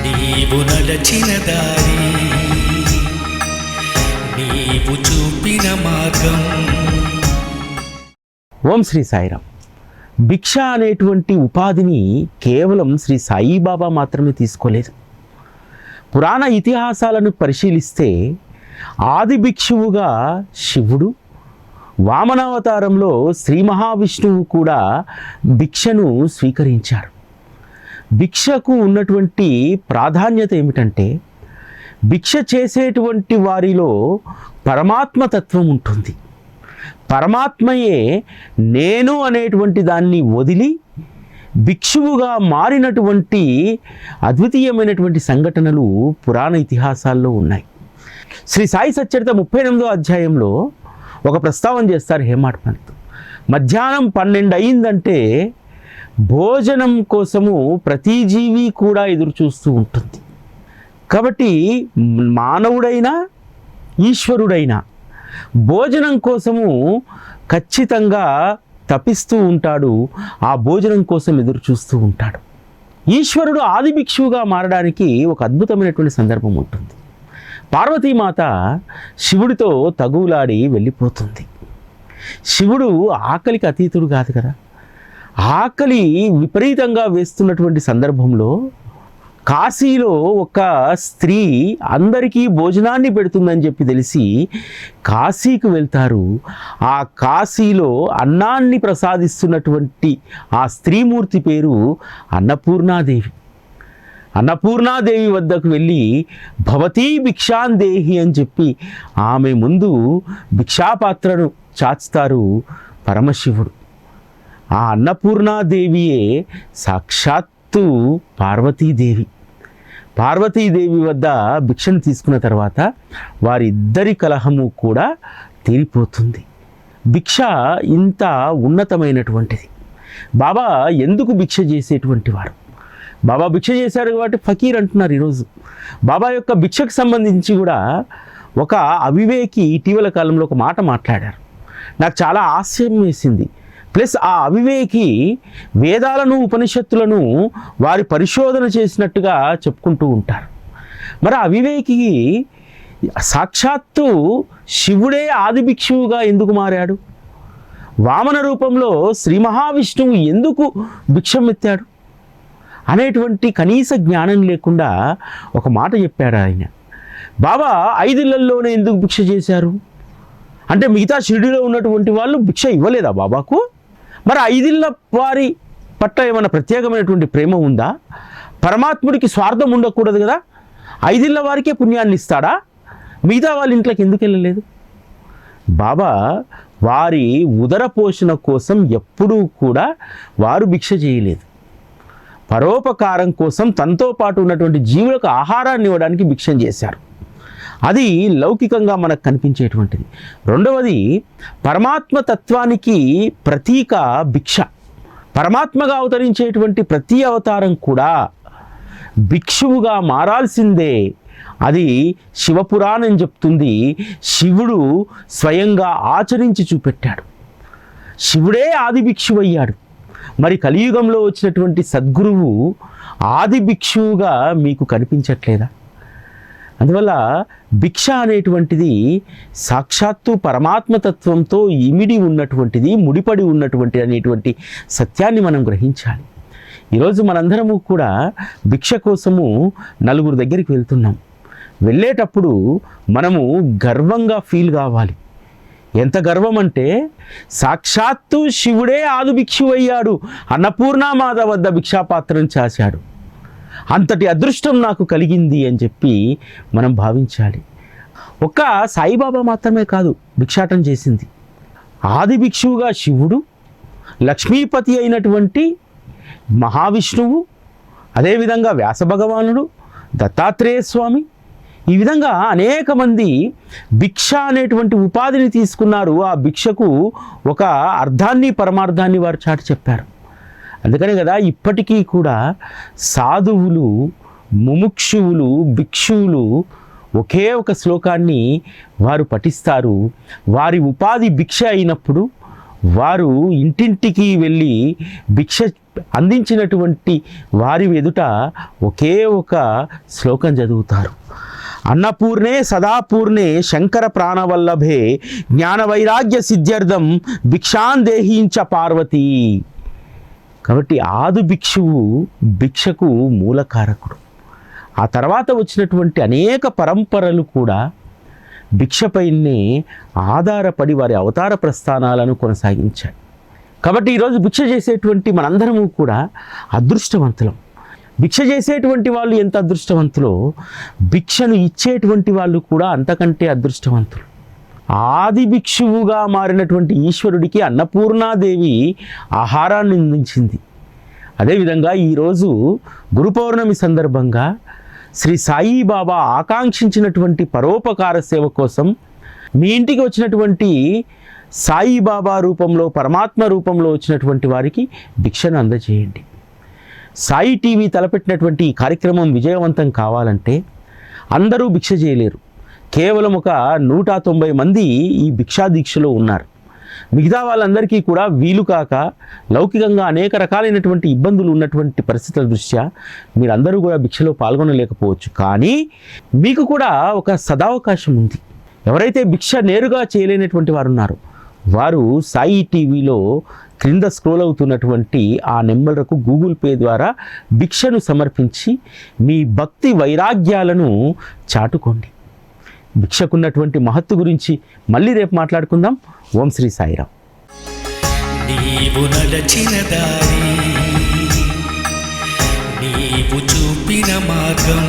నీవు నడచిన దారి, నీవు చూపిన మార్గం. ఓం శ్రీ సాయిరామ్. భిక్ష అనేటువంటి ఉపాధిని కేవలం శ్రీ సాయిబాబా మాత్రమే తీసుకోలేదు. పురాణ ఇతిహాసాలను పరిశీలిస్తే ఆది భిక్షువుగా శివుడు, వామనావతారంలో శ్రీ మహావిష్ణువు కూడా భిక్షను స్వీకరించారు. భిక్షకు ఉన్నటువంటి ప్రాధాన్యత ఏమిటంటే, భిక్ష చేసేటువంటి వారిలో పరమాత్మతత్వం ఉంటుంది. పరమాత్మయే నేను అనేటువంటి దాన్ని వదిలి భిక్షువుగా మారినటువంటి అద్వితీయమైనటువంటి సంఘటనలు పురాణ ఇతిహాసాల్లో ఉన్నాయి. శ్రీ సాయి సచ్చరిత 38వ అధ్యాయంలో ఒక ప్రస్తావన చేస్తారు హేమాడ్ పంత్. మధ్యాహ్నం 12 అయిందంటే భోజనం కోసము ప్రతి జీవి కూడా ఎదురు చూస్తూ ఉంటుంది. కాబట్టి మానవుడైనా ఈశ్వరుడైనా భోజనం కోసము ఖచ్చితంగా తపిస్తూ ఉంటాడు, ఆ భోజనం కోసం ఎదురు చూస్తూ ఉంటాడు. ఈశ్వరుడు ఆది భిక్షువుగా మారడానికి ఒక అద్భుతమైనటువంటి సందర్భం ఉంటుంది. పార్వతీమాత శివుడితో తగువులాడి వెళ్ళిపోతుంది. శివుడు ఆకలికి అతీతుడు కాదు కదా. ఆకలి విపరీతంగా వేస్తున్నటువంటి సందర్భంలో కాశీలో ఒక స్త్రీ అందరికీ భోజనాన్ని పెడుతుందని చెప్పి తెలిసి కాశీకి వెళ్తారు. ఆ కాశీలో అన్నాన్ని ప్రసాదిస్తున్నటువంటి ఆ స్త్రీమూర్తి పేరు అన్నపూర్ణాదేవి. అన్నపూర్ణాదేవి వద్దకు వెళ్ళి భవతీ భిక్షాందేహి అని చెప్పి ఆమె ముందు భిక్షాపాత్రను చాచుతారు పరమశివుడు. ఆ అన్నపూర్ణాదేవియే సాక్షాత్తు పార్వతీదేవి. పార్వతీదేవి వద్ద భిక్షను తీసుకున్న తర్వాత వారిద్దరి కలహము కూడా తీరిపోతుంది. భిక్ష ఇంత ఉన్నతమైనటువంటిది. బాబా ఎందుకు భిక్ష చేసేటువంటి వారు? బాబా భిక్ష చేశారు కాబట్టి ఫకీర్ అంటున్నారు ఈరోజు. బాబా యొక్క భిక్షకు సంబంధించి కూడా ఒక అవివేకి ఇటీవల కాలంలో ఒక మాట మాట్లాడారు. నాకు చాలా ఆశ్చర్యం వేసింది. ప్లస్ ఆ అవివేకి వేదాలను ఉపనిషత్తులను వారి పరిశోధన చేసినట్టుగా చెప్పుకుంటూ ఉంటారు. మరి అవివేకి సాక్షాత్తు శివుడే ఆది భిక్షువుగా ఎందుకు మారాడు? వామన రూపంలో శ్రీ మహావిష్ణువు ఎందుకు భిక్షమెత్తాడు అనేటువంటి కనీస జ్ఞానం లేకుండా ఒక మాట చెప్పాడు ఆయన. బాబా 5 ఇళ్లల్లోనే ఎందుకు భిక్ష చేశారు అంటే, మిగతా షిరిడీలో ఉన్నటువంటి వాళ్ళు భిక్ష ఇవ్వలేదా బాబాకు? మరి 5 ఇళ్ల వారి పట్ల ఏమైనా ప్రత్యేకమైనటువంటి ప్రేమ ఉందా? పరమాత్ముడికి స్వార్థం ఉండకూడదు కదా. 5 ఇళ్ల వారికే పుణ్యాన్ని ఇస్తాడా? మిగతా వాళ్ళ ఇంట్లోకి ఎందుకు వెళ్ళలేదు? బాబా వారి ఉదర పోషణ కోసం ఎప్పుడూ కూడా వారు భిక్ష చేయలేదు. పరోపకారం కోసం తనతో పాటు ఉన్నటువంటి జీవులకు ఆహారాన్ని ఇవ్వడానికి భిక్షం చేశారు. అది లౌకికంగా మనకు కనిపించేటువంటిది. రెండవది, పరమాత్మ తత్వానికి ప్రతీక భిక్ష. పరమాత్మగా అవతరించేటువంటి ప్రతి అవతారం కూడా భిక్షువుగా మారాల్సిందే. అది శివపురాణం చెప్తుంది. శివుడు స్వయంగా ఆచరించి చూపెట్టాడు. శివుడే ఆది భిక్షువయ్యాడు. మరి కలియుగంలో వచ్చినటువంటి సద్గురువు ఆది భిక్షువుగా మీకు కనిపించట్లేదా? అందువల్ల భిక్ష అనేటువంటిది సాక్షాత్తు పరమాత్మతత్వంతో ఇమిడి ఉన్నటువంటిది, ముడిపడి ఉన్నటువంటిది అనేటువంటి సత్యాన్ని మనం గ్రహించాలి. ఈరోజు మనందరము కూడా భిక్ష కోసము నలుగురు దగ్గరికి వెళ్తున్నాం. వెళ్ళేటప్పుడు మనము గర్వంగా ఫీల్ కావాలి. ఎంత గర్వం అంటే, సాక్షాత్తు శివుడే ఆది భిక్షువయ్యాడు, అన్నపూర్ణామాత వద్ద భిక్షాపాత్రను చాచాడు, అంతటి అదృష్టం నాకు కలిగింది అని చెప్పి మనం భావించాలి. ఒక్క సాయిబాబా మాత్రమే కాదు భిక్షాటన చేసింది. ఆది భిక్షువుగా శివుడు, లక్ష్మీపతి అయినటువంటి మహావిష్ణువు, అదేవిధంగా వ్యాస భగవానుడు, దత్తాత్రేయ స్వామి, ఈ విధంగా అనేక మంది భిక్ష అనేటువంటి ఉపాధిని తీసుకున్నారు. ఆ భిక్షకు ఒక అర్థాన్ని పరమార్థాన్ని వారు చాటి చెప్పారు. అందుకనే కదా ఇప్పటికీ కూడా సాధువులు, ముముక్షువులు, భిక్షువులు ఒకే ఒక శ్లోకాన్ని వారు పఠిస్తారు. వారి ఉపాధి భిక్ష అయినప్పుడు వారు ఇంటింటికి వెళ్ళి భిక్ష అందించినటువంటి వారి ఎదుట ఒకే ఒక శ్లోకం చదువుతారు. అన్నపూర్ణే సదాపూర్ణే శంకర ప్రాణవల్లభే జ్ఞాన వైరాగ్య సిద్ధ్యర్థం భిక్షాందేహించ పార్వతీ. కాబట్టి ఆది భిక్షువు భిక్షకు మూలకారకుడు. ఆ తర్వాత వచ్చినటువంటి అనేక పరంపరలు కూడా భిక్షపైనే ఆధారపడి వారి అవతార ప్రస్థానాలను కొనసాగించాయి. కాబట్టి ఈరోజు భిక్ష చేసేటువంటి మనందరము కూడా అదృష్టవంతులం. భిక్ష చేసేటువంటి వాళ్ళు ఎంత అదృష్టవంతులో భిక్షను ఇచ్చేటువంటి వాళ్ళు కూడా అంతకంటే అదృష్టవంతులు. ఆది భిక్షువుగా మారినటువంటి ఈశ్వరుడికి అన్నపూర్ణాదేవి ఆహారాన్ని అందించింది. అదేవిధంగా ఈరోజు గురు పౌర్ణమి సందర్భంగా శ్రీ సాయిబాబా ఆకాంక్షించినటువంటి పరోపకార సేవ కోసం మీ ఇంటికి వచ్చినటువంటి సాయిబాబా రూపంలో, పరమాత్మ రూపంలో వచ్చినటువంటి వారికి భిక్షను అందజేయండి. సాయి టీవీ తలపెట్టినటువంటి ఈ కార్యక్రమం విజయవంతం కావాలంటే అందరూ భిక్ష చేయలేరు. కేవలం ఒక 190 మంది ఈ భిక్షా దీక్షలో ఉన్నారు. మిగతా వాళ్ళందరికీ కూడా వీలు కాక లౌకికంగా అనేక రకాలైనటువంటి ఇబ్బందులు ఉన్నటువంటి పరిస్థితుల దృష్ట్యా మీరందరూ కూడా భిక్షలో పాల్గొనలేకపోవచ్చు. కానీ మీకు కూడా ఒక సదావకాశం ఉంది. ఎవరైతే భిక్ష నేరుగా చేయలేనటువంటి వారు ఉన్నారో వారు సాయి టీవీలో క్రింద స్క్రోల్ అవుతున్నటువంటి ఆ నెంబర్లకు గూగుల్ పే ద్వారా భిక్షను సమర్పించి మీ భక్తి వైరాగ్యాలను చాటుకోండి. భిక్షకున్నటువంటి మహత్తు గురించి మళ్ళీ రేపు మాట్లాడుకుందాం. ఓం శ్రీ సాయిరాం. నీవు నడచిన దారి, నీవు చూపిన మార్గం